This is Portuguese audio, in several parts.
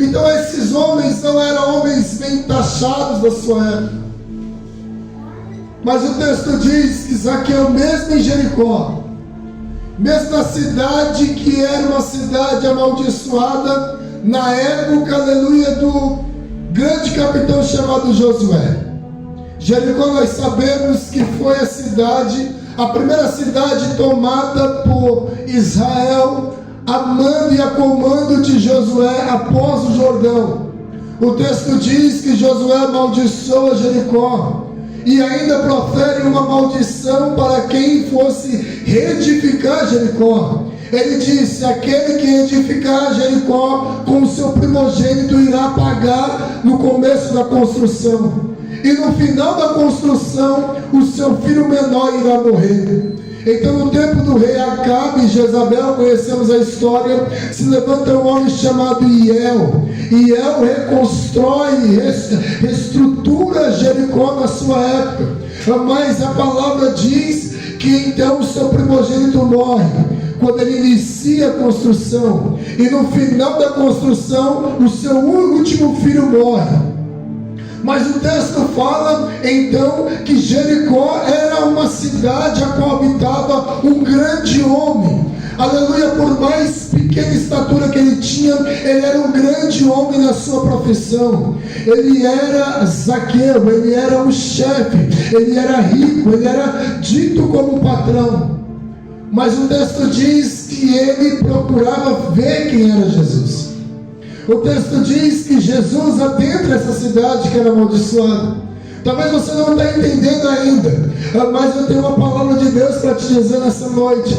Então esses homens não eram homens bem taxados da sua época. Mas o texto diz que Zaqueu, mesmo em Jericó, mesmo na cidade que era uma cidade amaldiçoada, na época, aleluia, do grande capitão chamado Josué. Jericó, nós sabemos que foi a primeira cidade tomada por Israel, a mando e a comando de Josué após o Jordão. O texto diz que Josué amaldiçoa Jericó e ainda profere uma maldição para quem fosse reedificar Jericó. Ele disse: aquele que edificar Jericó com o seu primogênito irá pagar no começo da construção, e no final da construção o seu filho menor irá morrer. Então, no tempo do rei Acabe e Jezabel, conhecemos a história, se levanta um homem chamado Hiel. Hiel reconstrói, reestrutura Jericó na sua época. Mas a palavra diz que então o seu primogênito morre quando ele inicia a construção, e no final da construção o seu último filho morre. Mas o texto fala então que Jericó era uma cidade a qual habitava um grande homem. Aleluia, por mais pequena estatura que ele tinha, ele era um grande homem na sua profissão. Ele era Zaqueu, ele era um chefe, ele era rico, ele era dito como patrão. Mas o texto diz que ele procurava ver quem era Jesus. O texto diz que Jesus adentra essa cidade que era amaldiçoada. Talvez você não está entendendo ainda, mas eu tenho uma palavra de Deus para te dizer nessa noite.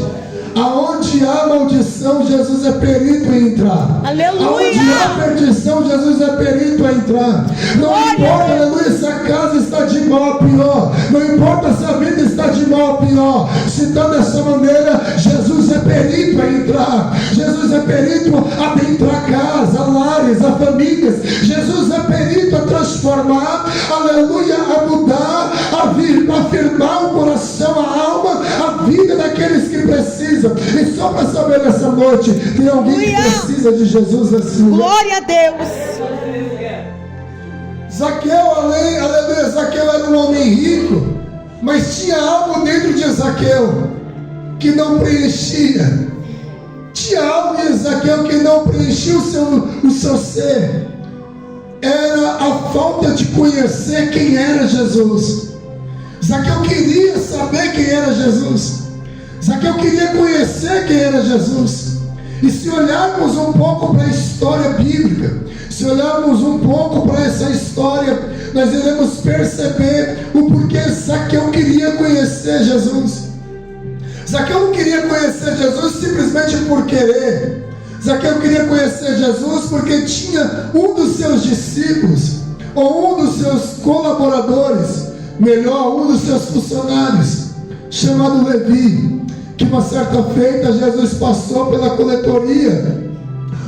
Aonde há maldição, Jesus é perito em entrar. Aleluia! Aonde há perdição, Jesus é perito em entrar. Não importa, aleluia, se a casa está de mal a pior. Não importa se a vida está de mal a pior. Se está dessa maneira, Jesus é perito a entrar. Jesus é perito a adentrar casa, lares, a famílias. Jesus é perito a transformar, aleluia, a mudar, a afirmar o coração, a alma, a vida daqueles que precisam. E só para saber nessa noite, tem alguém que precisa de Jesus nesse lugar. Glória a Deus. Zaqueu, aleluia, Zaqueu era um homem rico, mas tinha algo dentro de Zaqueu que não preenchia. Tinha algo em Zaqueu que não preenchia o seu ser. Era a falta de conhecer quem era Jesus. Zaqueu queria saber quem era Jesus. Zaqueu queria conhecer quem era Jesus. E se olharmos um pouco para a história bíblica, se olharmos um pouco para essa história, nós iremos perceber o porquê Zaqueu queria conhecer Jesus. Zaqueu não queria conhecer Jesus simplesmente por querer. Zaqueu queria conhecer Jesus porque tinha um dos seus discípulos, ou um dos seus colaboradores, melhor, um dos seus funcionários, chamado Levi, que uma certa feita Jesus passou pela coletoria,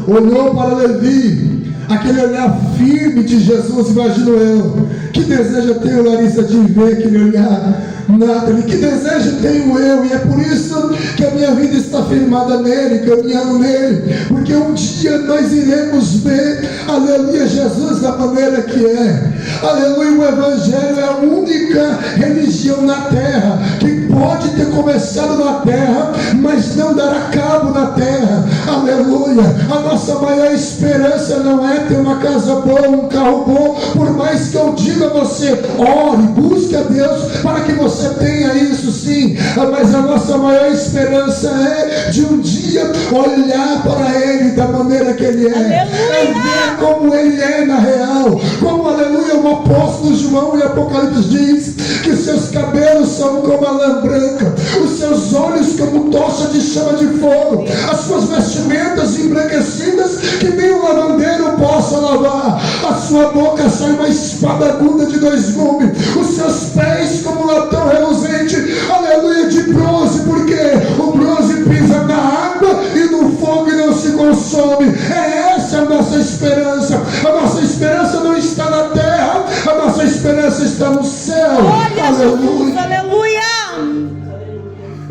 olhou para Levi, aquele olhar firme de Jesus, imagino eu. Que desejo tenho, Larissa, de ver aquele olhar, Nathalie, que desejo tenho eu, e é por isso que a minha vida está firmada nele, caminhando nele, porque um dia nós iremos ver, aleluia, Jesus da maneira que é. Aleluia, o Evangelho é a única religião na terra que pode ter começado na terra, mas não dará cabo na terra. Aleluia, a nossa maior esperança não é ter uma casa boa, um carro bom, por mais que eu diga a você, ore, busque a Deus para que você tenha isso sim, mas a nossa maior esperança é de um dia olhar para Ele da maneira que Ele é, é ver como Ele é na real, como, aleluia, o apóstolo João em Apocalipse diz que os seus cabelos são como a lã branca, os seus olhos como tocha de chama de fogo, as suas vestimentas embranquecidas que nem um lavandeiro possa lavar, a sua boca sai uma espada aguda de 2 gumes, os seus pés como latão reluzente, aleluia, de bronze, porque o bronze pisa na água e no fogo e não se consome. É essa a nossa esperança. A nossa esperança não está na terra, a nossa esperança está no céu. Aleluia. Aleluia.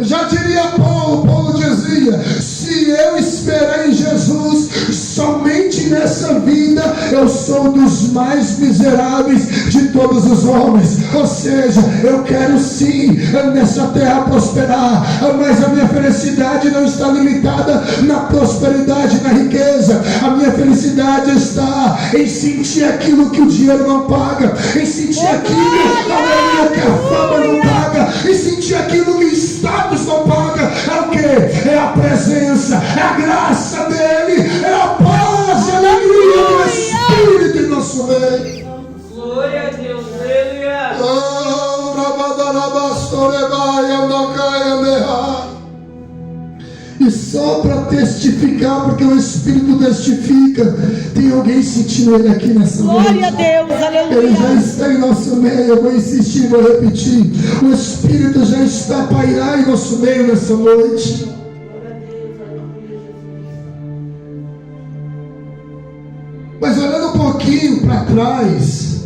Já diria Paulo dizia: se eu esperar em Jesus somente nessa vida, eu sou dos mais miseráveis de todos os homens. Ou seja, eu quero sim nessa terra prosperar, mas a minha felicidade não está limitada na prosperidade, na riqueza. A minha felicidade está em sentir aquilo que o dinheiro não paga, em sentir aquilo que a fama não paga, em sentir aquilo que o status não paga. É o que? É a presença, é a graça dele, é a paz e a alegria do Espírito em nosso meio. Glória a Deus, aleluia. E só para testificar, porque o Espírito testifica, tem alguém sentindo ele aqui nessa noite. Glória a Deus, aleluia. Ele já está em nosso meio. Eu vou insistir, vou repetir. O Espírito já está a pairar em nosso meio nessa noite. Mas olhando um pouquinho para trás,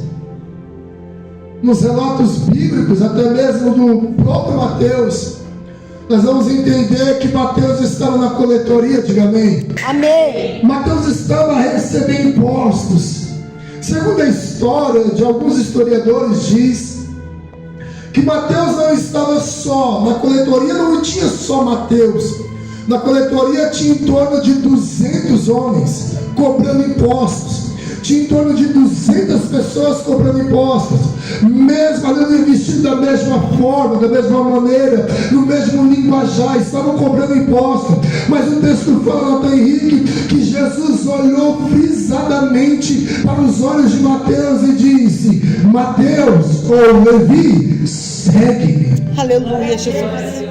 nos relatos bíblicos, até mesmo do próprio Mateus, nós vamos entender que Mateus estava na coletoria, diga amém. Amém. Mateus estava recebendo impostos. Segundo a história de alguns historiadores, diz que Mateus não estava só. Na coletoria não tinha só Mateus. Na coletoria tinha em torno de 200 homens cobrando impostos. Tinha em torno de 200 pessoas cobrando impostos, mesmo ali vestido da mesma forma, da mesma maneira, no mesmo linguajar, estavam cobrando impostos. Mas o texto fala, Natan Henrique, que Jesus olhou frisadamente para os olhos de Mateus e disse: Mateus, ou Levi, segue-me. Aleluia, Jesus.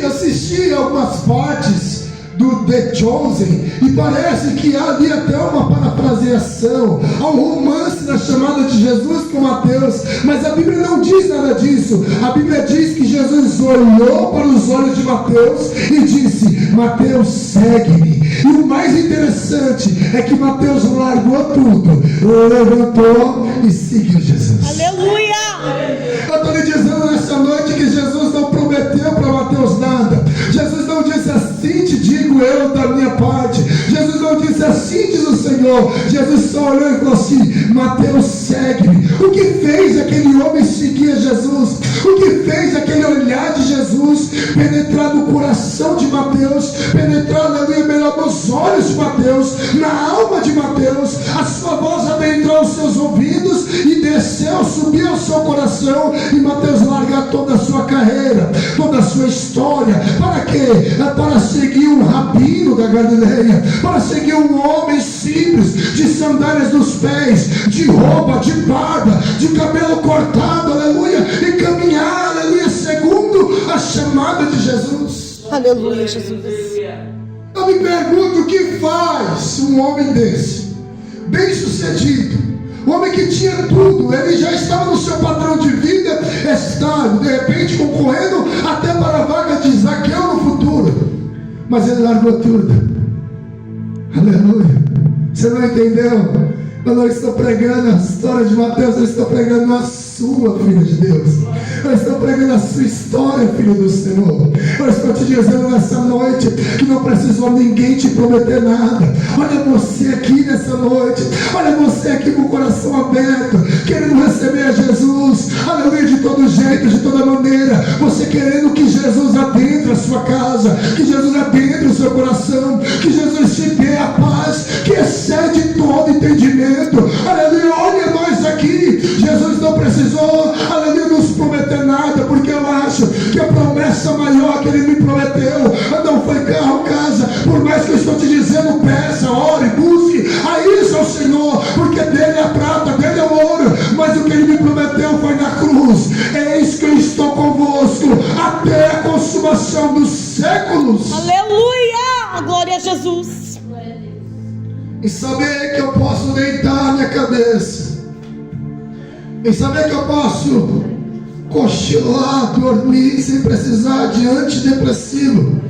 Assisti algumas partes do The Chosen, e parece que há ali até uma parafraseação, há um romance na chamada de Jesus com Mateus, mas a Bíblia não diz nada disso. A Bíblia diz que Jesus olhou para os olhos de Mateus e disse: Mateus, segue-me. E o mais interessante é que Mateus largou tudo, levantou e seguiu Jesus. Aleluia. Eu estou lhe dizendo nessa noite que Jesus não prometeu para Mateus nada. Jesus não disse: assim te digo eu da minha parte. Jesus não disse: assim diz o Senhor. Jesus só olhou e falou assim: Mateus, segue-me. O que fez aquele homem seguir Jesus? O que fez aquele olhar de Jesus penetrar no coração de Mateus, penetrar ali melhor nos olhos de Mateus, na alma de Mateus? A sua voz adentrou os seus ouvidos e desceu, subiu ao seu coração, e Mateus larga toda a sua carreira, toda a sua história. Para quê? Para seguir um rabino da Galileia, para seguir um homem simples, de sandálias nos pés, de roupa, de barba, de cabelo cortado, aleluia, e caminhar, aleluia, segundo a chamada de Jesus. Aleluia, Jesus. Eu me pergunto: o que faz um homem desse, bem sucedido, um homem que tinha tudo, ele já estava no seu padrão de vida estável, de repente concorrendo até para a vaga de Zaqueu no futuro, mas ele largou tudo. Aleluia. Você não entendeu? Quando eu estou pregando a história de Mateus, eu estou pregando a sua, filho de Deus. Eu estou pregando a sua história, filho do Senhor. Eu estou te dizendo nessa noite que não precisou ninguém te prometer nada. Olha você aqui nessa noite. Olha você aqui com o coração aberto, querendo receber a Jesus. Aleluia, de todo jeito, de toda maneira. Você querendo que Jesus adentre a sua casa, que Jesus adentre o seu coração, que Jesus te dê a paz que excede todo entendimento. Aleluia, olha nós aqui. Jesus não precisou, aleluia, nos prometer nada, porque eu acho que a promessa maior que Ele me prometeu não foi carro, casa. Por mais que eu estou te dizendo, peça, ore, busque a isso ao Senhor, porque dele é a prata, dele é o ouro. Mas o que Ele me prometeu foi na cruz: eis que eu estou convosco até a consumação dos séculos. Aleluia, glória a Jesus. Em saber que eu posso deitar a minha cabeça, em saber que eu posso cochilar, dormir sem precisar de antidepressivo,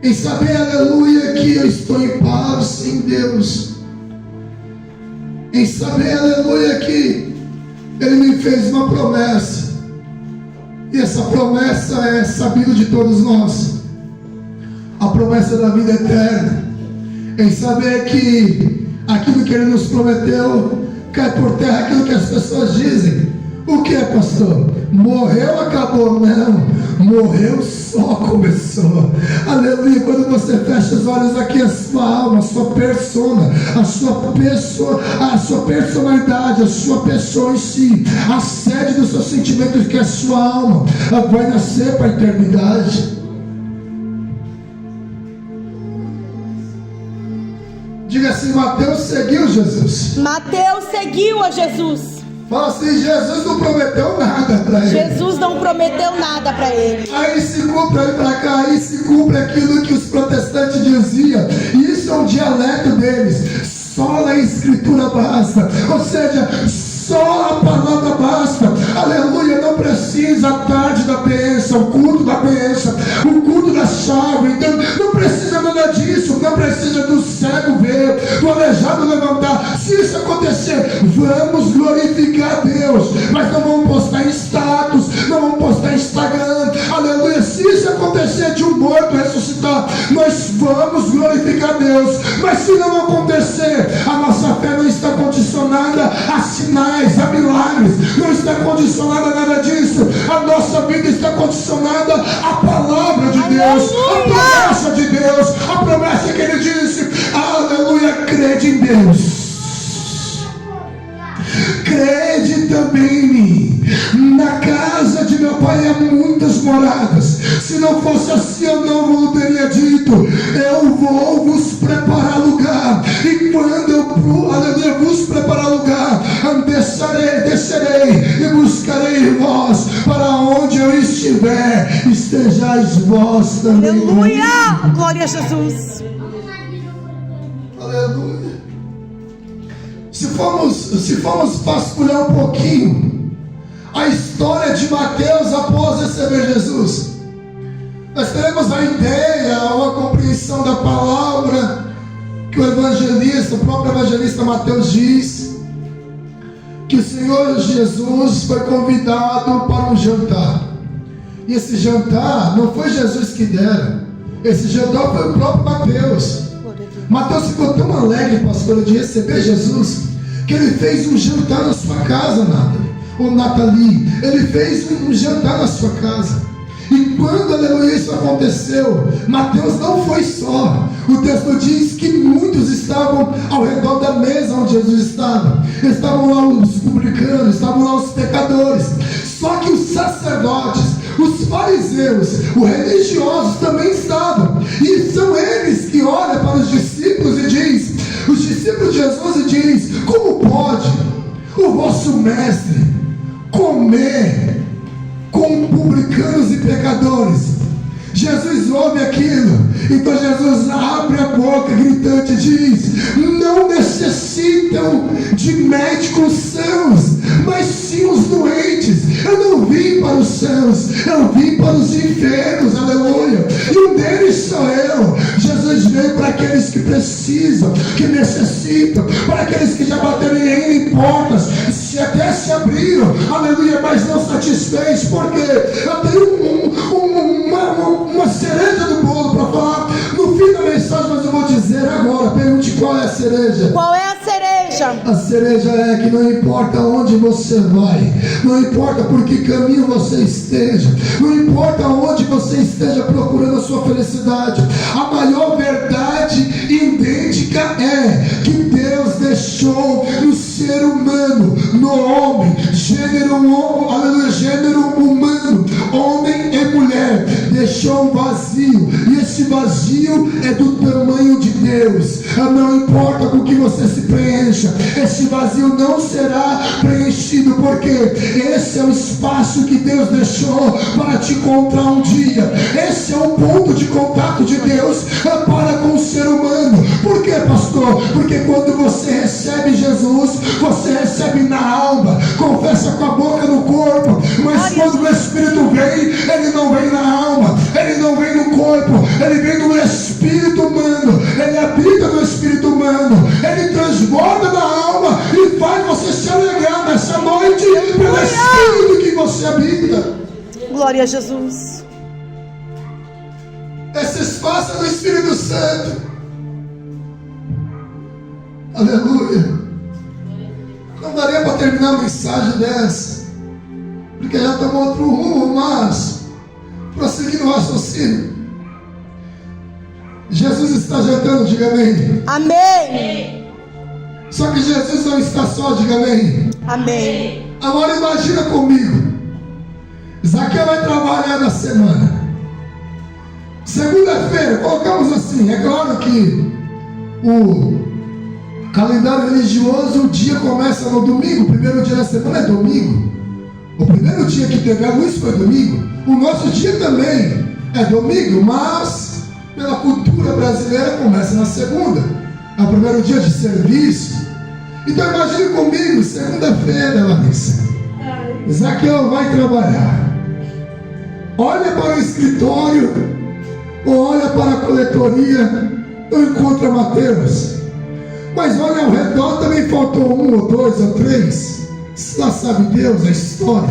em saber, aleluia, que eu estou em paz em Deus, em saber, aleluia, que Ele me fez uma promessa, e essa promessa é sabida de todos nós, a promessa da vida eterna. Em saber que aquilo que Ele nos prometeu cai por terra, aquilo que as pessoas dizem. O que é, pastor? Morreu, acabou? Não, morreu, só começou. Aleluia. Quando você fecha os olhos aqui, a sua alma, a sua persona, a sua pessoa, a sua personalidade, a sua pessoa em si, a sede dos seus sentimentos, que é a sua alma, vai nascer para a eternidade. Diga assim: Mateus seguiu Jesus. Mateus seguiu a Jesus. Fala assim: Jesus não prometeu nada para ele. Jesus não prometeu nada para ele. Aí se cumpre, aí para cá, aí se cumpre aquilo que os protestantes diziam. E isso é um dialeto deles. Só a escritura basta. Ou seja, só a palavra basta. Aleluia. Não precisa a tarde da bênção, o culto da bênção, o culto da chave. Então, não precisa nada disso. Não precisa do cego ver, do aleijado levantar. Se isso acontecer, vamos glorificar a Deus. Mas não vamos postar em status, não vamos postar em Instagram. Aleluia. Se isso acontecer de um morto ressuscitar, nós vamos glorificar a Deus. Mas se não acontecer, a nossa fé não está condicionada a sinais, a milagres, não está condicionada a nada disso. A nossa vida está condicionada à palavra de Deus, à promessa de Deus, a promessa que Ele disse. Aleluia, crede em Deus, crede também em mim. Na casa de meu pai há muitas moradas. Se não fosse assim, eu não vos teria dito: eu vou vos preparar lugar. E quando eu, aleluia, vos preparar lugar, descerei e buscarei vós. Para onde eu estiver, estejais vós também. Aleluia! Glória a Jesus. Aleluia. Se formos vasculhar um pouquinho a história de Mateus após receber Jesus, nós teremos a ideia, uma compreensão da palavra que o próprio evangelista Mateus diz, que o Senhor Jesus foi convidado para um jantar. E esse jantar não foi Jesus que dera, esse jantar foi o próprio Mateus. Mateus ficou tão alegre, pastor, de receber Jesus, que ele fez um jantar na sua casa, Nathalie. Ele fez um jantar na sua casa. E quando, aleluia, isso aconteceu, Mateus não foi só. O texto diz que muitos estavam ao redor da mesa onde Jesus estava. Estavam lá os publicanos, estavam lá os pecadores. Só que os sacerdotes, os fariseus, os religiosos também estavam. E são eles que olham para os discípulos e diz, os discípulos de Jesus, e diz: como pode o vosso mestre comer com publicanos e pecadores? Jesus ouve aquilo, então Jesus abre a boca gritante e diz: não necessitam de médicos sãos, mas sim os doentes. Eu não vim para os sãos, eu vim para os enfermos, aleluia. E um deles sou eu. Jesus veio para aqueles que precisam, que necessitam, para aqueles que já bateram em portas, se até se abriram, aleluia, mas não satisfez, porque eu tenho uma cereja do bolo para falar no fim da mensagem, mas eu vou dizer agora. Pergunte: qual é a cereja? Qual é a cereja? A cereja é que não importa onde você vai, não importa por que caminho você esteja, não importa onde você esteja procurando a sua felicidade, a maior verdade idêntica é que Deus deixou no ser humano, no homem, gênero humano, homem e mulher, deixou um vazio, e esse vazio é do tamanho de Deus. Não importa com que você se preencha, esse vazio não será preenchido, porque esse é o espaço que Deus deixou para te encontrar um dia. Esse é o ponto de contato de Deus para com o ser humano. Por quê, pastor? Porque quando você recebe Jesus, você recebe na alma, confessa com a boca no corpo, mas quando o Espírito vem, ele não vem na alma, ele não vem no corpo, ele vem no Espírito humano, ele habita no Espírito humano, ele transborda na alma e faz você se alegrar nessa noite pelo Espírito que você habita. Glória a Jesus. Esse espaço é do Espírito Santo. Aleluia. Não daria para terminar a mensagem dessa, porque já tomou outro rumo, mas prosseguindo o raciocínio. Jesus está jantando, diga amém. Amém. Só que Jesus não está só, diga amém. Amém. Agora imagina comigo. Zaqueu vai trabalhar na semana. Segunda-feira, colocamos assim. É claro que o calendário religioso, o dia começa no domingo. O primeiro dia da semana é domingo. O primeiro dia que teve a luz foi domingo. O nosso dia também é domingo, mas pela cultura brasileira começa na segunda. É o primeiro dia de serviço. Então imagine comigo, segunda-feira, Larissa. Zaqueu vai trabalhar. Olha para o escritório, ou olha para a coletoria, não encontra Mateus. Mas olha ao redor, também faltou um, ou dois, ou três. Lá sabe Deus a história.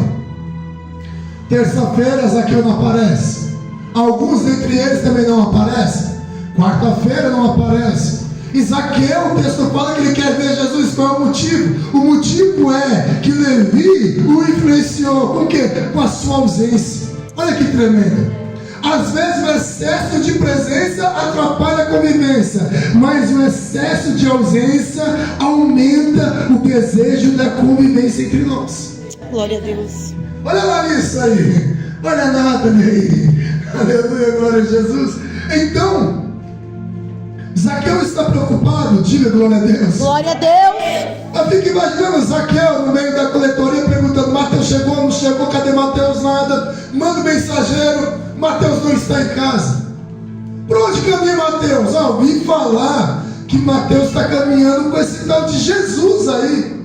Terça-feira, Zaqueu não aparece. Alguns dentre eles também não aparecem. Quarta-feira não aparece. E Zaqueu, o texto fala que ele quer ver Jesus. Qual é o motivo? O motivo é que Levi o influenciou. Com o quê? Com a sua ausência. Olha que tremendo. Às vezes o excesso de presença atrapalha a convivência, mas o excesso de ausência aumenta o desejo da convivência entre nós. Glória a Deus. Olha a Larissa aí. Olha a Nathalie aí. Aleluia, glória a Jesus. Então, Zaqueu está preocupado, diga glória a Deus. Glória a Deus. Eu fico imaginando Zaqueu no meio da coletoria perguntando: Mateus chegou, não chegou, cadê Mateus? Nada. Manda o mensageiro, Mateus não está em casa. Por onde caminha Mateus? Ouvi falar que Mateus está caminhando com esse tal de Jesus aí,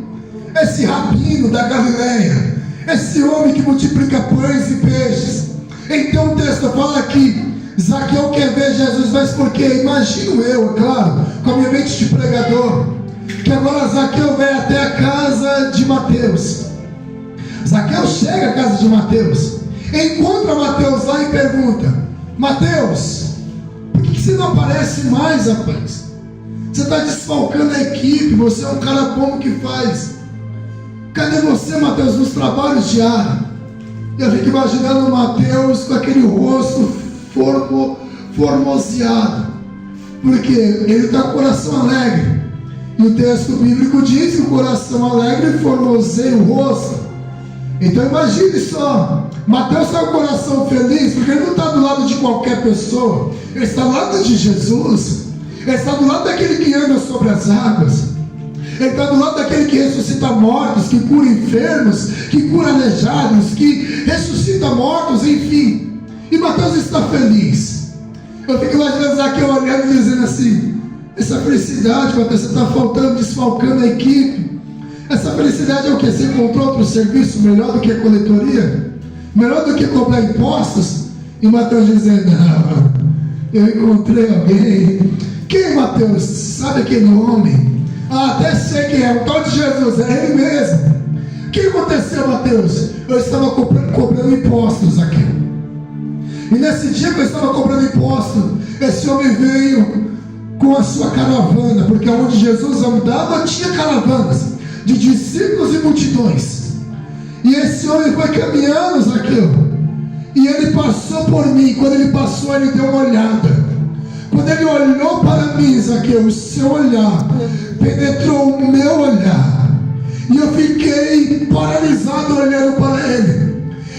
esse rabino da Galileia, esse homem que multiplica pães e peixes. Então o texto fala que Zaqueu quer ver Jesus, mas por quê? Imagino eu, é claro, com a minha mente de pregador, que agora Zaqueu vem até a casa de Mateus. Zaqueu chega à casa de Mateus, encontra Mateus lá e pergunta: Mateus, por que você não aparece mais, rapaz? Você está desfalcando a equipe, você é um cara bom que faz. Cadê você, Mateus, nos trabalhos diários? E eu fico imaginando Mateus com aquele rosto formoseado, porque ele está com o coração alegre. E o texto bíblico diz que o coração alegre formoseia o rosto. Então imagine só, Mateus está com o coração feliz, porque ele não está do lado de qualquer pessoa, ele está do lado de Jesus, ele está do lado daquele que anda sobre as águas, ele está do lado daquele que ressuscita mortos, que cura enfermos, que cura aleijados, que ressuscita mortos, enfim. E Mateus está feliz. Eu fico imaginando Zaqueu olhando e dizendo assim: essa felicidade, Mateus, você está faltando, desfalcando a equipe. Essa felicidade é o que? Você encontrou outro serviço melhor do que a coletoria? Melhor do que cobrar impostos? E Mateus dizendo: não, eu encontrei alguém. Quem, Mateus? Sabe aquele homem? Ah, até sei quem é, o tal de Jesus, é ele mesmo. O que aconteceu, Mateus? Eu estava cobrando impostos aqui. E nesse dia que eu estava cobrando imposto, esse homem veio com a sua caravana, porque onde Jesus andava tinha caravanas de discípulos e multidões. E esse homem foi caminhando, Zaqueu, e ele passou por mim. Quando ele passou, ele deu uma olhada. Quando ele olhou para mim, Zaqueu, o seu olhar penetrou o meu olhar, e eu fiquei paralisado olhando para ele.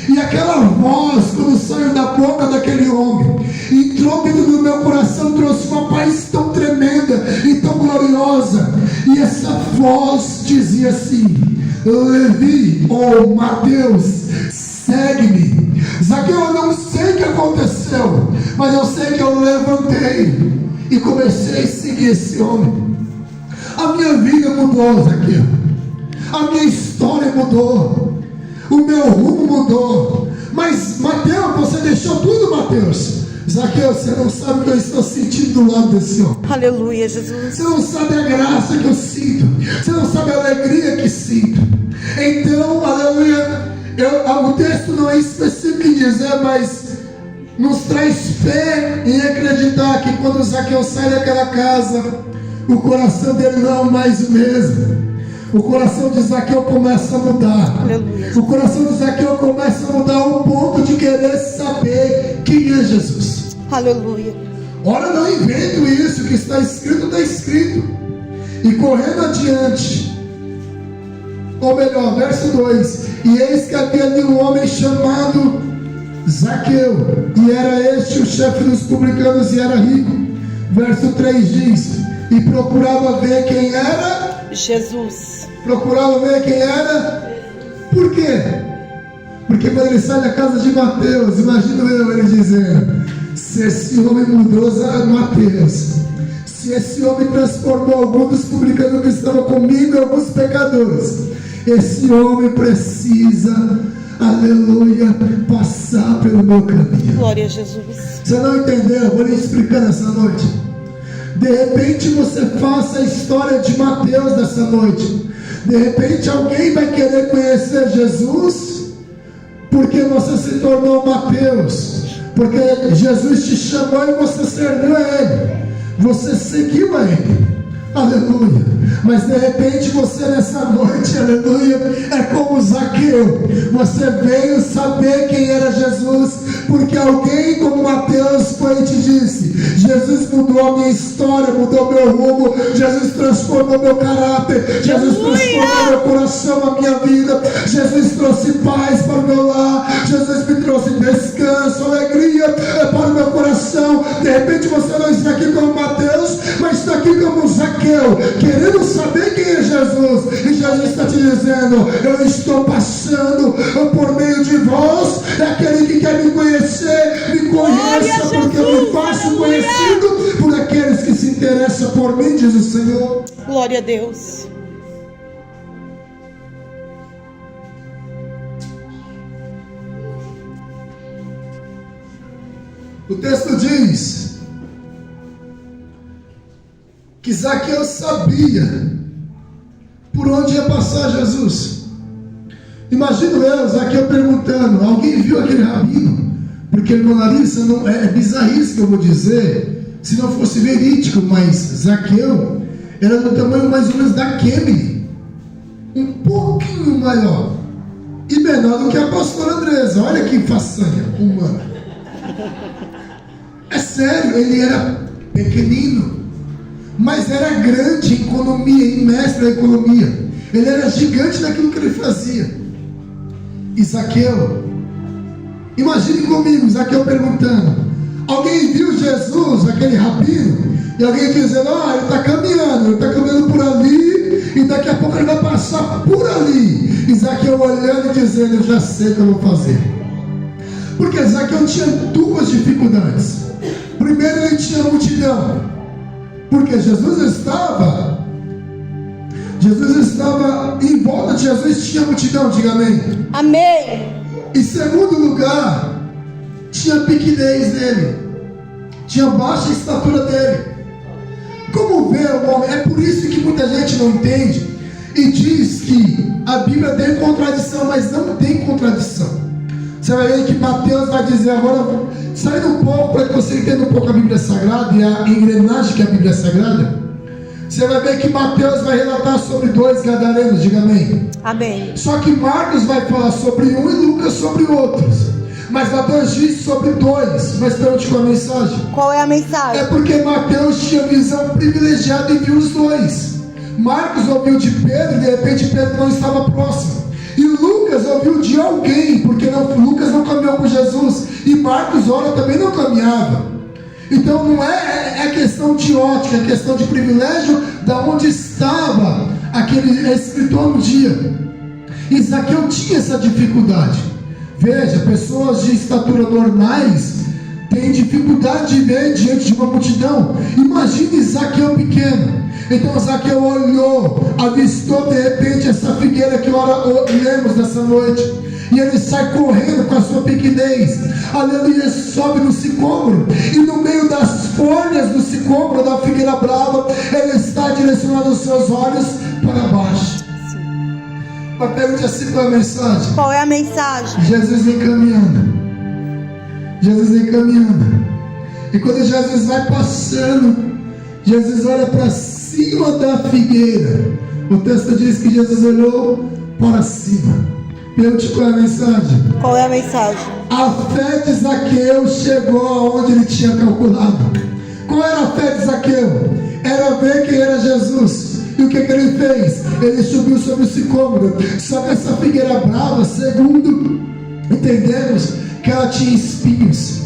E aquela voz, quando saiu da boca daquele homem, entrou dentro do meu coração, trouxe uma paz tão tremenda e tão gloriosa. E essa voz dizia assim: Levi, ou Mateus, segue-me. Zaqueu, eu não sei o que aconteceu, mas eu sei que eu levantei e comecei a seguir esse homem. A minha vida mudou, Zaqueu. A minha história mudou. O meu rumo mudou. Mas Mateus, você deixou tudo, Mateus. Zaqueu, você não sabe o que eu estou sentindo do lado desse homem. Aleluia, Jesus. Você não sabe a graça que eu sinto. Você não sabe a alegria que sinto. Então, aleluia, o texto não é específico em dizer, mas nos traz fé em acreditar que quando Zaqueu sai daquela casa, O coração dele não é mais o mesmo. O coração de Zaqueu começa a mudar. Aleluia. O coração de Zaqueu começa a mudar ao ponto de querer saber quem é Jesus. Aleluia. Ora, não invento isso, que está escrito, está escrito. E correndo adiante, ou melhor, verso 2: e eis que havia ali um homem chamado Zaqueu, e era este o chefe dos publicanos e era rico. Verso 3 diz: e procurava ver quem era Jesus. Procurava ver quem era. Por quê? Porque quando ele sai da casa de Mateus, imagino ele dizendo: se esse homem mudou Mateus, se esse homem transformou alguns dos publicanos que estavam comigo em alguns pecadores, esse homem precisa, aleluia, passar pelo meu caminho. Glória a Jesus. Você não entendeu? Vou lhe explicar nessa noite. De repente você faça a história de Mateus nessa noite. De repente alguém vai querer conhecer Jesus porque você se tornou Mateus, porque Jesus te chamou e você serviu a Ele, você seguiu a Ele, aleluia. Mas de repente você nessa noite, aleluia, é como Zaqueu. Você veio saber quem era Jesus porque alguém como Mateus foi e te disse: Jesus mudou a minha história, mudou meu rumo, Jesus transformou meu caráter, Jesus transformou meu coração, a minha vida, Jesus trouxe paz para o meu lar, Jesus me trouxe descanso, alegria para o meu coração. De repente você não está aqui como Mateus, mas está aqui como Zaqueu, querendo saber quem é Jesus, e Jesus está te dizendo: eu estou passando por meio de vós. É aquele que quer me conhecer, me conheça, porque eu me faço conhecido por aqueles que se interessam por mim, diz o Senhor. Glória a Deus. O texto diz que Zaqueu sabia por onde ia passar Jesus. Imagino eu, Zaqueu perguntando: alguém viu aquele rabino? Porque moralista não é bizarrice que eu vou dizer, se não fosse verídico, mas Zaqueu era do tamanho mais ou menos da Kemily, um pouquinho maior e menor do que a pastora Andresa. Olha que façanha humana. É sério, ele era pequenino, mas era grande em economia, em mestre da economia. Ele era gigante naquilo que ele fazia. E Zaqueu, imagine comigo, Zaqueu perguntando: alguém viu Jesus, aquele rabino? E alguém dizendo: ele está caminhando por ali, e daqui a pouco ele vai passar por ali. E Zaqueu olhando e dizendo: eu já sei o que eu vou fazer. Porque Zaqueu tinha duas dificuldades. Primeiro, ele tinha multidão, porque Jesus estava em volta de Jesus, tinha multidão, diga amém. Amém. Em segundo lugar, tinha pequenez dele, tinha baixa estatura dele. Como vê o homem? É por isso que muita gente não entende e diz que a Bíblia tem contradição, mas não tem contradição. Você vai ver que Mateus vai dizer agora, saindo um pouco para que você entenda um pouco a Bíblia Sagrada e a engrenagem que é a Bíblia Sagrada. Você vai ver que Mateus vai relatar sobre dois gadarenos, diga amém. Amém. Só que Marcos vai falar sobre um e Lucas sobre outros. Mas Mateus diz sobre dois. Mas pergunte qual a mensagem. Qual é a mensagem? É porque Mateus tinha visão privilegiada e viu os dois. Marcos ouviu de Pedro e de repente Pedro não estava próximo. E Lucas ouviu de alguém, porque Lucas não caminhou com Jesus. E Marcos, ora, também não caminhava. Então não é questão de ótica, é questão de privilégio da onde estava aquele escritor no dia. E Zaqueu tinha essa dificuldade. Veja, pessoas de estatura normais têm dificuldade de ver diante de uma multidão. Imagine Zaqueu pequeno. Então Zaqueu olhou, avistou de repente essa figueira que lemos nessa noite. E ele sai correndo com a sua pequenez. Aleluia, sobe no sicômoro. E no meio das folhas do sicômoro, da figueira brava, ele está direcionando os seus olhos para baixo. Mas pergunte assim qual é a mensagem. Qual é a mensagem? Jesus vem caminhando. Jesus vem caminhando. E quando Jesus vai passando, Jesus olha para cima cima da figueira. O texto diz que Jesus olhou para cima. Pergunte qual é a mensagem. Qual é a mensagem? A fé de Zaqueu chegou aonde ele tinha calculado. Qual era a fé de Zaqueu? Era ver quem era Jesus. E o que ele fez? Ele subiu sobre o sicômoro. Só que essa figueira brava, segundo entendemos, que ela tinha espinhos.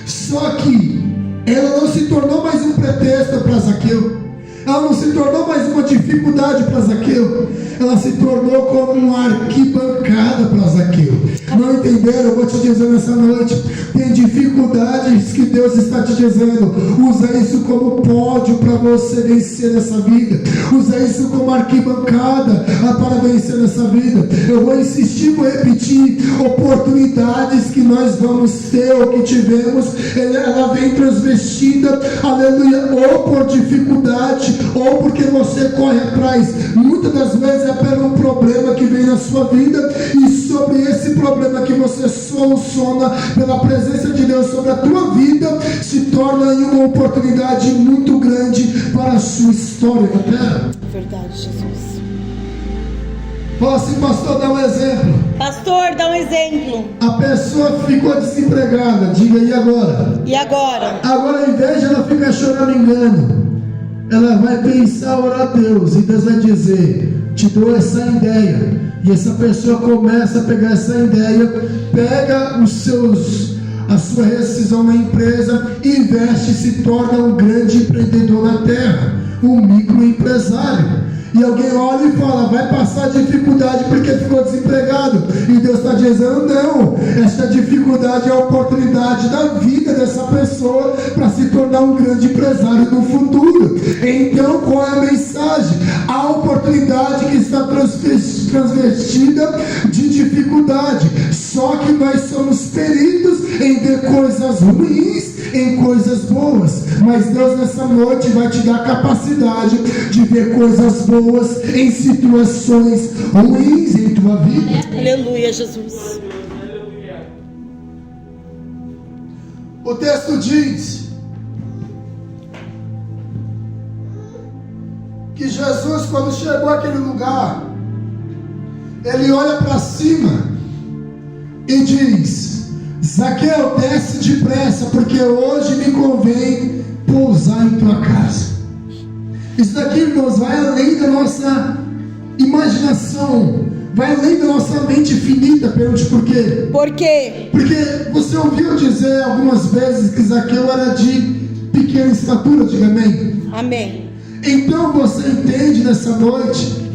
Só que ela não se tornou mais um pretexto para Zaqueu. Ela não se tornou mais uma dificuldade para Zaqueu. Ela se tornou como uma arquibancada para Zaqueu. Não entenderam? Eu vou te dizer nessa noite. Tem dificuldades que Deus está te dizendo. Usa isso como pódio para você vencer nessa vida. Usa isso como arquibancada para vencer nessa vida. Eu vou insistir, vou repetir. Oportunidades que nós vamos ter ou que tivemos, ela vem transvestida, aleluia, ou por dificuldade, ou porque você corre atrás. Muitas das vezes é pelo problema que vem na sua vida, e sobre esse problema que você soluciona pela presença de Deus sobre a tua vida, se torna uma oportunidade muito grande para a sua história na terra. Verdade, Jesus. Fala assim, pastor, dá um exemplo. Pastor, dá um exemplo. A pessoa ficou desempregada, diga, e agora? E agora? Agora, ao invés de ela ficar chorando engano, ela vai pensar, orar a Deus, e Deus vai dizer, te dou essa ideia. E essa pessoa começa a pegar essa ideia, pega a sua rescisão na empresa, investe e se torna um grande empreendedor na terra, um microempresário. E alguém olha e fala, vai passar dificuldade porque ficou desempregado. E Deus está dizendo, não, esta dificuldade é a oportunidade da vida dessa pessoa para se tornar um grande empresário no futuro. Então, qual é a mensagem? A oportunidade que está transvestida de dificuldade. Só que nós somos peritos em ver coisas ruins em coisas boas. Mas Deus nessa noite vai te dar a capacidade de ver coisas boas em situações ruins em tua vida. Aleluia, Jesus. O texto diz que Jesus, quando chegou àquele lugar, ele olha para cima e diz, Zaqueu, desce depressa, porque hoje me convém pousar em tua casa. Isso daqui, irmãos, vai além da nossa imaginação, vai além da nossa mente finita. Pergunte por quê? Por quê? Porque você ouviu dizer algumas vezes que Zaqueu era de pequena estatura, diga amém. Amém. Então você entende nessa noite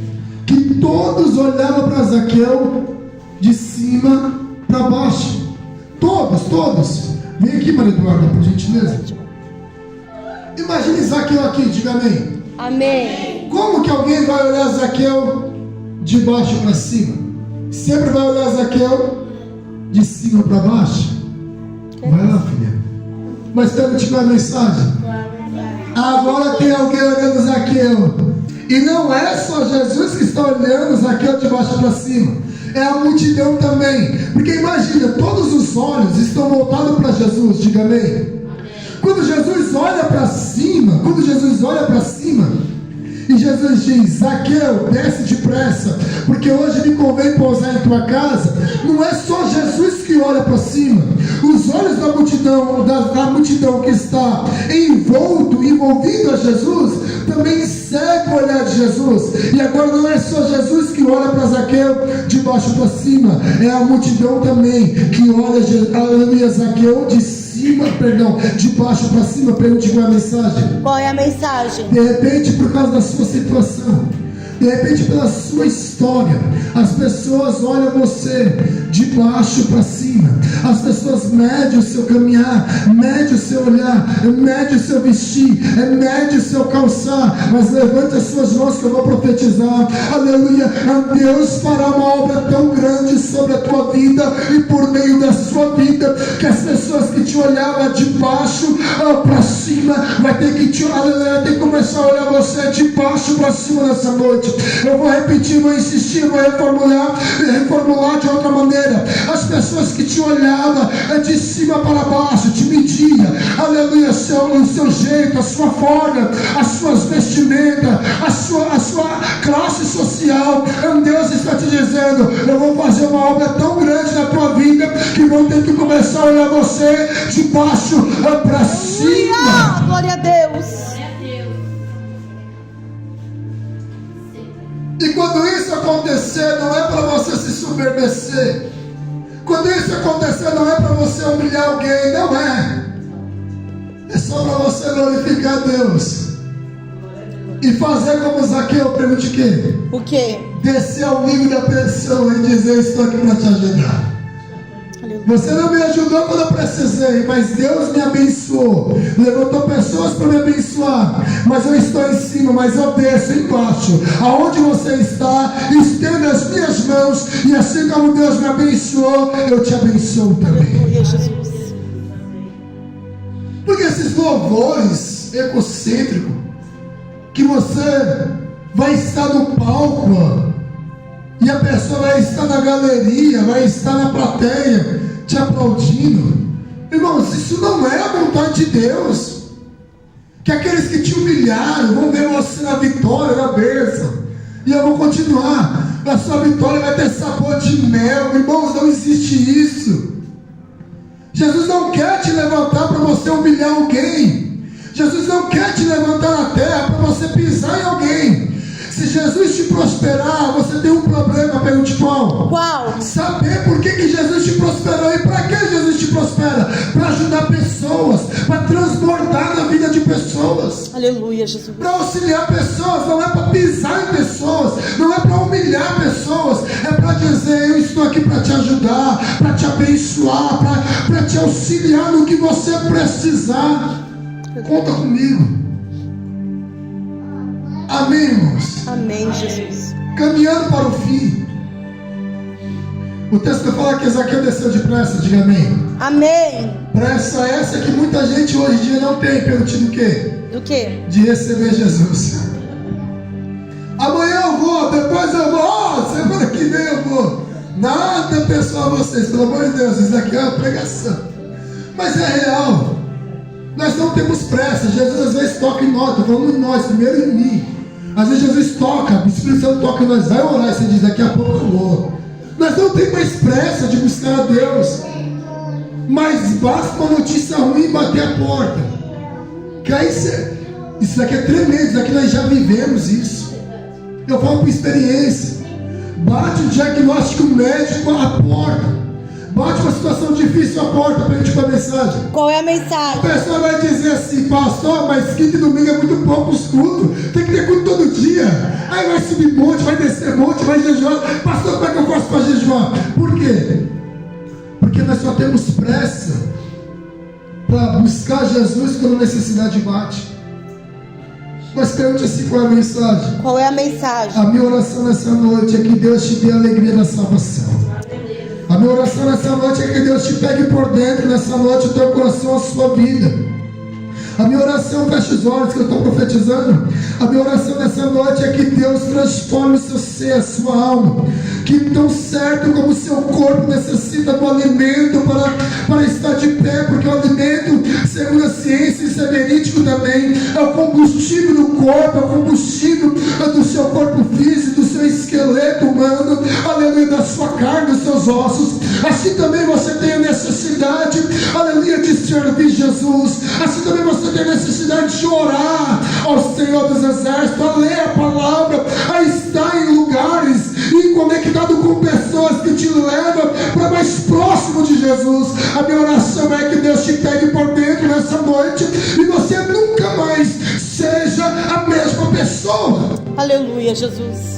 que todos olhavam para Zaqueu de cima para baixo. Todos. Vem aqui, Maria Eduarda, por gentileza. Imagine Zaqueu aqui, diga amém. Amém. Como que alguém vai olhar Zaqueu de baixo para cima? Sempre vai olhar Zaqueu de cima para baixo? Vai lá, filha. Mas temos uma mensagem. Agora tem alguém olhando Zaqueu. E não é só Jesus que está olhando Zaqueu de baixo para cima. É a multidão também. Porque imagina, todos os olhos estão voltados para Jesus, diga amém. Quando Jesus olha para cima, e Jesus diz, Zaqueu, desce depressa, porque hoje me convém pousar em tua casa. Não é só Jesus que olha para cima. Os olhos da multidão que está envolvido a Jesus, também segue o olhar de Jesus. E agora não é só Jesus que olha para Zaqueu de baixo para cima, é a multidão também que olha Zaqueu de baixo para cima. Pergunte qual é a mensagem. Qual é a mensagem? De repente, por causa da sua situação, de repente pela sua história, as pessoas olham você de baixo para cima. As pessoas medem o seu caminhar, medem o seu olhar, medem o seu vestir, medem o seu calçar. Mas levante as suas mãos que eu vou profetizar. Aleluia. Deus fará uma obra tão grande sobre a tua vida e por meio da sua vida, que as pessoas que te olhavam de baixo para cima vai ter que começar a olhar você de baixo para cima nessa noite. noite. Eu vou repetir, vou insistir, vou reformular de outra maneira. As pessoas que te olhavam de cima para baixo, te mediam, aleluia, o seu jeito, a sua forma, as suas vestimentas, a sua classe social. Deus está te dizendo: eu vou fazer uma obra tão grande na tua vida que vão ter que começar a olhar você de baixo para cima. Glória a Deus. E quando isso acontecer, não é para você se submeter. Quando isso acontecer, não é para você humilhar alguém, não é. É só para você glorificar Deus. E fazer como Zaqueu, pergunte o quê? O quê? Descer ao nível da pessoa e dizer: estou aqui para te ajudar. Você não me ajudou quando eu precisei, mas Deus me abençoou. Levantou pessoas para me abençoar. Mas eu estou em cima, mas eu desço embaixo. Aonde você está, estenda as minhas mãos. E assim como Deus me abençoou, eu te abençoo também. Aleluia, Jesus. Porque esses louvores egocêntricos, que você vai estar no palco e a pessoa vai estar na galeria, vai estar na plateia te aplaudindo, irmãos, isso não é a vontade de Deus. Que aqueles que te humilharam vão ver você na vitória, na bênção. E eu vou continuar. A sua vitória vai ter sabor de mel. Irmãos, não existe isso. Jesus não quer te levantar para você humilhar alguém. Jesus não quer te levantar na terra para você pisar em alguém. Se Jesus te prosperar, você tem um problema. Pergunte qual? Qual? Saber por que Jesus te prosperou. E para que Jesus te prospera? Para ajudar pessoas, para transbordar na vida de pessoas. Aleluia, Jesus. Para auxiliar pessoas, não é para pisar em pessoas, não é para humilhar pessoas, é para dizer: eu estou aqui para te ajudar, para te abençoar, para te auxiliar no que você precisar. Conta comigo. Amém, irmãos? Amém, Jesus. Caminhando para o fim. O texto fala que Zaqueu desceu depressa. Diga amém. Amém. Pressa essa que muita gente hoje em dia não tem. Perante do quê? Do quê? De receber Jesus. Amanhã eu vou, depois eu vou, semana que vem eu vou. Nada pessoal a vocês, pelo amor de Deus. Isso aqui é uma pregação, mas é real. Nós não temos pressa. Jesus às vezes toca em nós. Estou falando em nós, primeiro em mim. Às vezes Jesus toca, o Espírito Santo toca em nós. Vai orar e você diz: daqui a pouco eu vou. Nós não temos mais pressa de buscar a Deus. Mas basta uma notícia ruim bater a porta. Que aí isso daqui é tremendo. Isso daqui nós já vivemos isso. Eu falo por experiência. Bate o diagnóstico médico à porta. Bate uma situação difícil à porta para a gente com a mensagem. Qual é a mensagem? A pessoa vai dizer assim: pastor, mas quinta e domingo é muito pouco os cultos. Tem que ter culto todo dia. Aí vai subir monte, vai descer monte, vai jejuar. Pastor, como é que eu faço para jejuar? Por quê? Porque nós só temos pressa para buscar Jesus quando a necessidade bate. Mas pergunte assim: qual é a mensagem? Qual é a mensagem? A minha oração nessa noite é que Deus te dê a alegria da salvação. A minha oração nessa noite é que Deus te pegue por dentro nessa noite, o teu coração, a sua vida. A minha oração, fecha os olhos que eu estou profetizando. A minha oração nessa noite é que Deus transforme o seu ser, a sua alma. Que tão certo como o seu corpo necessita do alimento para estar de pé, porque o alimento, segundo a ciência, isso é verídico também, é o combustível do corpo, é o combustível do seu corpo físico, do seu esqueleto humano, aleluia, da sua carne, dos seus ossos. Assim também você tem a necessidade, aleluia, de servir Jesus. Assim também você tem a necessidade de orar ao Senhor dos Exércitos, a ler a palavra, a estar em lugares e conectado com pessoas que te levam para mais próximo de Jesus. A minha oração é que Deus te pegue por dentro nessa noite e você nunca mais seja a mesma pessoa. Aleluia, Jesus.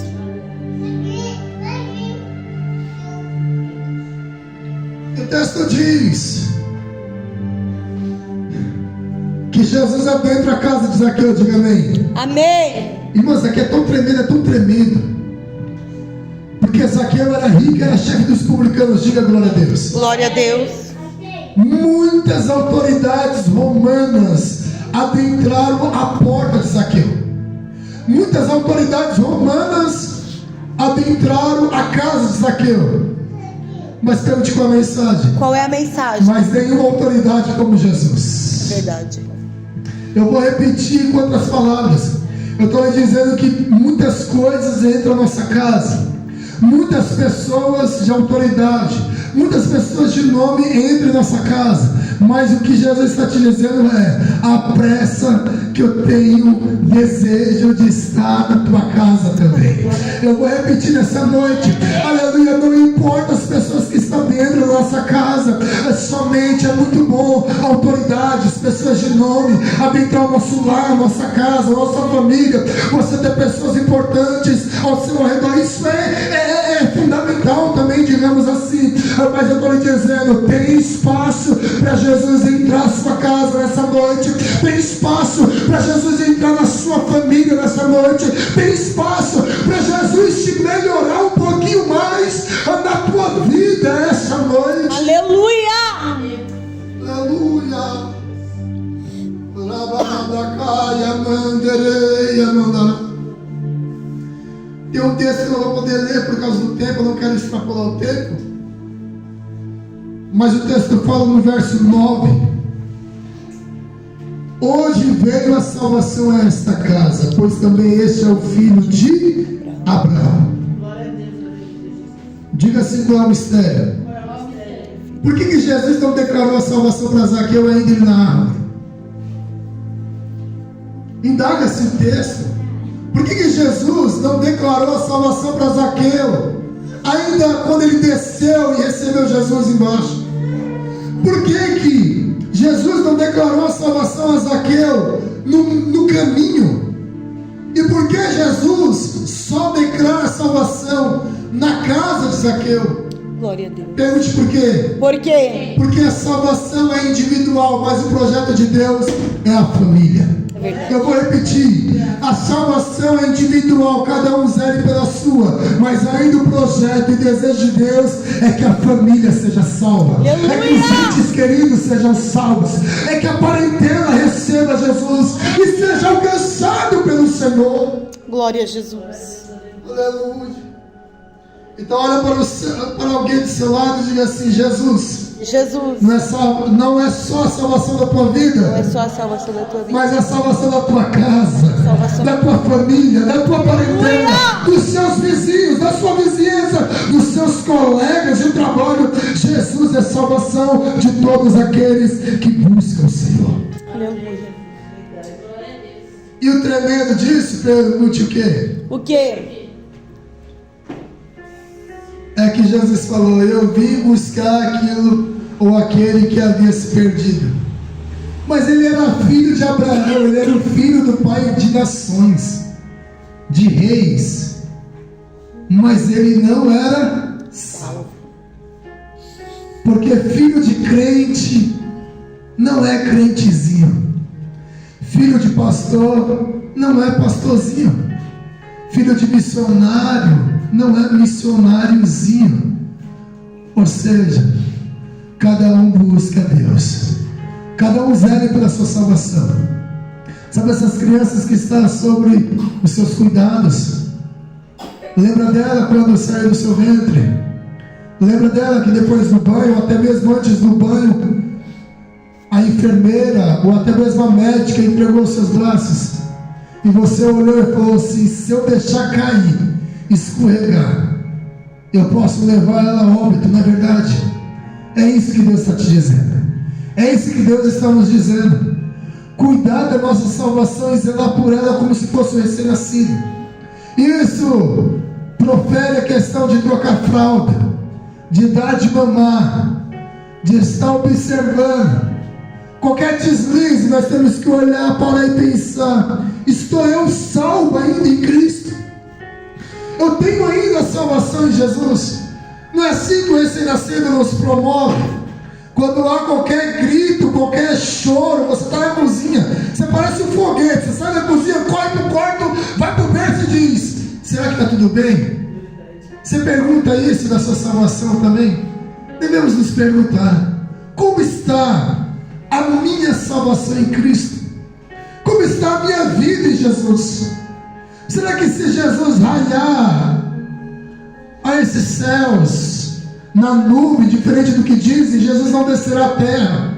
O texto diz que Jesus adentra a casa de Zaqueu. Diga amém. Amém. Irmãos, aqui é tão tremendo, é tão tremendo. Porque Zaqueu era rico, era chefe dos publicanos. Diga glória a Deus. Glória a Deus. Muitas autoridades romanas adentraram a porta de Zaqueu. Muitas autoridades romanas adentraram a casa de Zaqueu. Mas pergunte qual a mensagem. Qual é a mensagem? Mas nenhuma autoridade como Jesus. Verdade. Eu vou repetir com outras palavras. Eu estou dizendo que muitas coisas entram na nossa casa. Muitas pessoas de autoridade, muitas pessoas de nome entram em nossa casa. Mas o que Jesus está te dizendo é: a pressa que eu tenho desejo de estar na tua casa também. Eu vou repetir nessa noite, aleluia, não importa as pessoas que estão dentro da nossa casa, somente é muito bom autoridades, pessoas de nome, adentrar o nosso lar, nossa casa, nossa família. Você ter pessoas importantes ao seu redor, isso é fundamental também, digamos assim. Mas eu estou lhe dizendo, tem espaço para Jesus entrar na sua casa nessa noite, tem espaço para Jesus entrar na sua família nessa noite, tem espaço para Jesus te melhorar um pouquinho mais na tua vida essa noite. Aleluia! Aleluia! Tem um texto que eu não vou poder ler por causa do tempo, eu não quero extrapolar o tempo. Mas o texto fala no verso 9: hoje veio a salvação a esta casa, pois também este é o filho de Abraão. Diga assim qual é o mistério. Por que Jesus não declarou a salvação para Zaqueu ainda na árvore? Indaga-se o texto. Por que Jesus não declarou a salvação para Zaqueu ainda quando ele desceu e recebeu Jesus embaixo? Por que Jesus não declarou a salvação a Zaqueu no caminho? E por que Jesus só declara a salvação na casa de Zaqueu? Glória a Deus. Pergunte por quê? Por quê? Porque a salvação é individual, mas o projeto de Deus é a família. É verdade. Eu vou repetir, a salvação é individual, cada um zele pela sua, mas ainda o projeto e desejo de Deus é que a família seja salva, Aleluia! é que os entes queridos sejam salvos, é que a parentela receba Jesus e seja alcançado pelo Senhor. Glória a Jesus. Aleluia. Então olha para alguém do seu lado e diga assim: Jesus não é só a salvação da tua vida, não é só a salvação da tua vida, mas a salvação da tua casa, salvação da tua família, da tua parentela, dos seus vizinhos, da sua vizinhança, dos seus colegas de trabalho. Jesus é salvação de todos aqueles que buscam o Senhor. Aleluia. E o tremendo disso, pergunte o quê? O quê? É que Jesus falou: eu vim buscar aquilo ou aquele que havia se perdido. Mas ele era filho de Abraão, ele era o filho do pai de nações, de reis, mas ele não era salvo. Porque filho de crente não é crentezinho, filho de pastor não é pastorzinho, filho de missionário não é missionáriozinho. Ou seja, cada um busca Deus, cada um zele pela sua salvação. Sabe essas crianças que estão sobre os seus cuidados? Lembra dela quando saiu do seu ventre? Lembra dela que depois do banho, até mesmo antes do banho, a enfermeira ou até mesmo a médica entregou os seus braços e você olhou e falou assim: se eu deixar cair, escorregar, eu posso levar ela a óbito, não é verdade? É isso que Deus está te dizendo, é isso que Deus está nos dizendo. Cuidar da nossa salvação e zelar por ela como se fosse um recém-nascido. Isso profere a questão de trocar fralda, de dar de mamar, de estar observando. Qualquer deslize nós temos que olhar para e pensar: estou eu salvo ainda em Cristo? Eu tenho ainda a salvação em Jesus? Não é assim que o recém-nascido nos promove. Quando há qualquer grito, qualquer choro, você está na cozinha, você parece um foguete, você sai da cozinha, corre para o quarto, vai para o berço e diz: será que está tudo bem? Você pergunta isso da sua salvação também? Devemos nos perguntar: como está a minha salvação em Cristo? Como está a minha vida em Jesus? Será que se Jesus ralhar nesses céus, na nuvem, diferente do que dizem, Jesus não descerá à terra.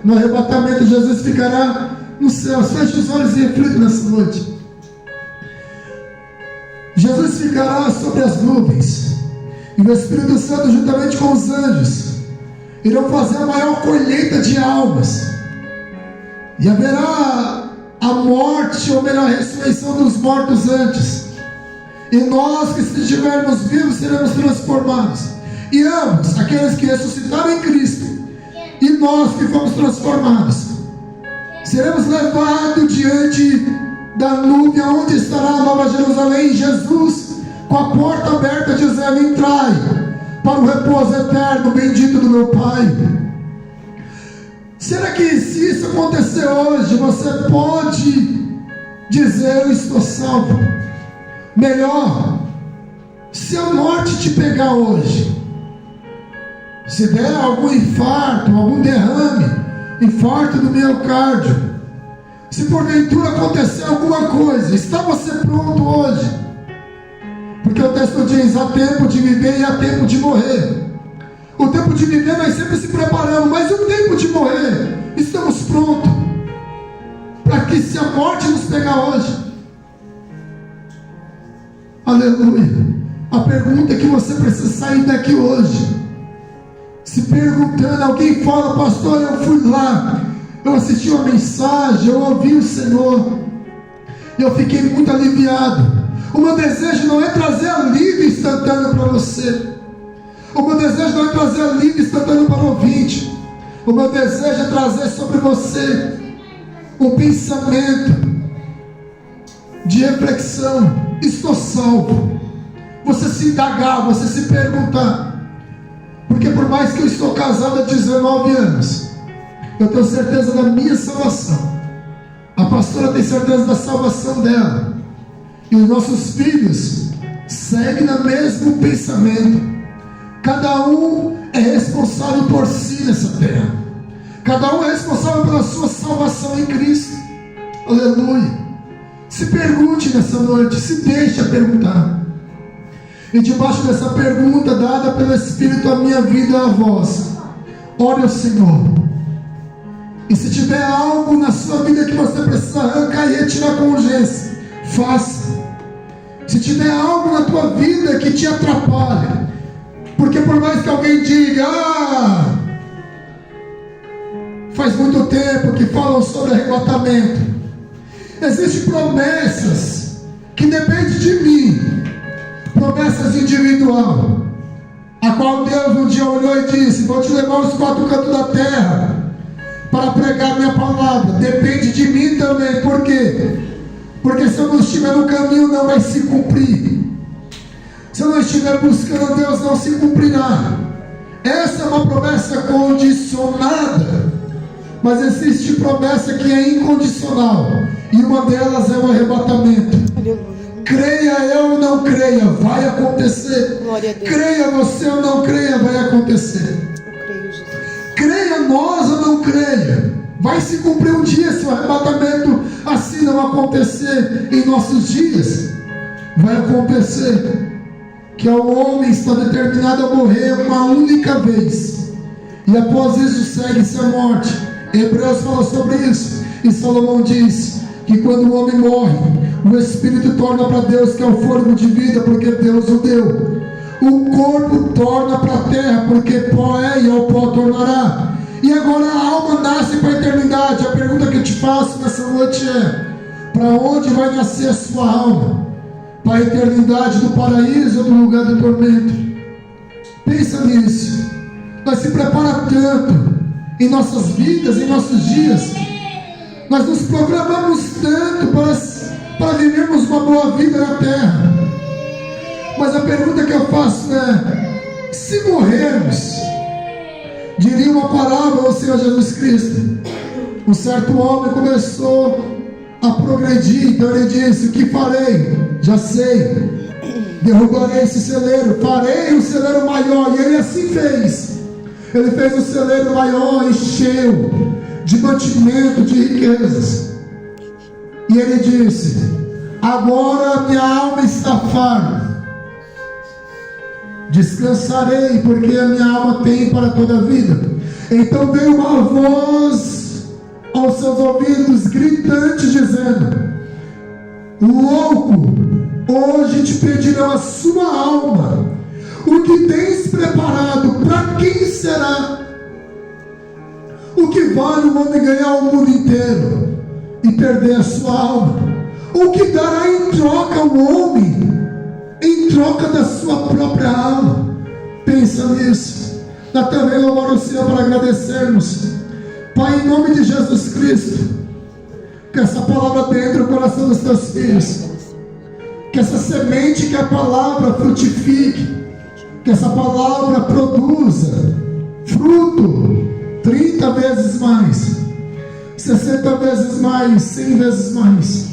No arrebatamento, Jesus ficará nos céus. Feche os olhos e reflita nessa noite. Jesus ficará sobre as nuvens, e o Espírito Santo, juntamente com os anjos, irão fazer a maior colheita de almas, e haverá a morte, ou melhor, a ressurreição dos mortos antes, e nós que se estivermos vivos seremos transformados, e ambos, aqueles que ressuscitaram em Cristo e nós que fomos transformados, seremos levados diante da nuvem, onde estará a Nova Jerusalém, Jesus com a porta aberta, dizendo: entrai para o repouso eterno, bendito do meu Pai. Será que, se isso acontecer hoje, você pode dizer: eu estou salvo? Melhor, se a morte te pegar hoje, se der algum infarto, algum derrame, infarto do miocárdio, se porventura acontecer alguma coisa, está você pronto hoje? Porque o texto diz: há tempo de viver e há tempo de morrer. O tempo de viver nós sempre se preparamos, mas o tempo de morrer, estamos prontos para que, se a morte nos pegar hoje, aleluia, a pergunta é que você precisa sair daqui hoje se perguntando. Alguém fala: pastor, eu fui lá, eu assisti uma mensagem, eu ouvi o Senhor, e eu fiquei muito aliviado. O meu desejo não é trazer alívio instantâneo para você. O meu desejo não é trazer alívio instantâneo para o ouvinte. O meu desejo é trazer sobre você um pensamento de reflexão. Estou salvo. Você se indagar, você se perguntar. Porque por mais que eu estou casado há 19 anos, eu tenho certeza da minha salvação. A pastora tem certeza da salvação dela. E os nossos filhos seguem no mesmo pensamento. Cada um é responsável por si nessa terra. Cada um é responsável pela sua salvação em Cristo. Aleluia. Se pergunte nessa noite, se deixa perguntar. E debaixo dessa pergunta dada pelo Espírito à minha vida e à vossa, ore ao Senhor. E se tiver algo na sua vida que você precisa arrancar e retirar com urgência, faça. Se tiver algo na tua vida que te atrapalha, porque por mais que alguém diga: faz muito tempo que falam sobre arrebatamento, existem promessas que dependem de mim, promessas individual, a qual Deus um dia olhou e disse: vou te levar aos 4 cantos da terra para pregar minha palavra. Depende de mim também. Por quê? Porque se eu não estiver no caminho, não vai se cumprir. Se eu não estiver buscando Deus, não se cumprirá. Essa é uma promessa condicionada, mas existe promessa que é incondicional, e uma delas é o arrebatamento. Aleluia. Creia eu ou não creia, vai acontecer. Glória a Deus. Creia você ou não creia, vai acontecer. Eu creio, Jesus. Creia nós ou não creia, vai se cumprir um dia. Se o arrebatamento assim não acontecer em nossos dias, vai acontecer que o homem está determinado a morrer uma única vez, e após isso segue-se a morte. Hebreus fala sobre isso, e Salomão diz que quando o homem morre, o Espírito torna para Deus, que é o fôlego de vida, porque Deus o deu. O corpo torna para a terra, porque pó é e ao pó tornará. E agora a alma nasce para a eternidade. A pergunta que eu te faço nessa noite é: para onde vai nascer a sua alma? Para a eternidade do paraíso ou do lugar do tormento? Pensa nisso. Nós se preparamos tanto em nossas vidas, em nossos dias. Nós nos programamos tanto para vivermos uma boa vida na terra. Mas a pergunta que eu faço é: se morrermos, diria uma parábola ao Senhor Jesus Cristo. Um certo homem começou a progredir, então ele disse: o que farei? Já sei, derrubarei esse celeiro, farei um celeiro maior. E ele assim fez. Ele fez um celeiro maior, encheu de mantimento, de riquezas. E ele disse: agora minha alma está farta, descansarei, porque a minha alma tem para toda a vida. Então veio uma voz aos seus ouvidos, gritante, dizendo: louco, hoje te pedirão a sua alma. O que tens preparado, para quem será? O que vale o homem ganhar o mundo inteiro e perder a sua alma? O que dará em troca o homem, em troca da sua própria alma? Pensa nisso. Na também louvar o Senhor para agradecermos. Pai, em nome de Jesus Cristo, que essa palavra dentro do coração dos teus filhos, que essa semente, que a palavra frutifique, que essa palavra produza fruto 30 vezes mais, 60 vezes mais, 100 vezes mais.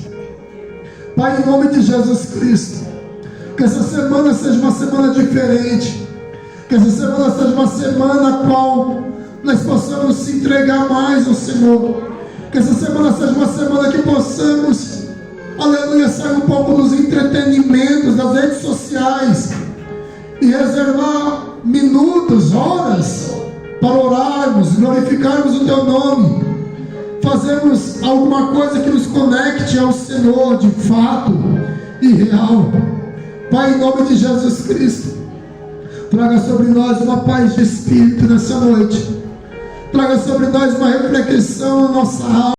Pai, em nome de Jesus Cristo, que essa semana seja uma semana diferente, que essa semana seja uma semana na qual nós possamos se entregar mais ao Senhor, que essa semana seja uma semana que possamos, aleluia, sair um pouco dos entretenimentos, das redes sociais, e reservar minutos, horas, para orarmos, glorificarmos o Teu nome, fazermos alguma coisa que nos conecte ao Senhor de fato e real. Pai, em nome de Jesus Cristo, traga sobre nós uma paz de espírito nessa noite, traga sobre nós uma reflexão na nossa alma.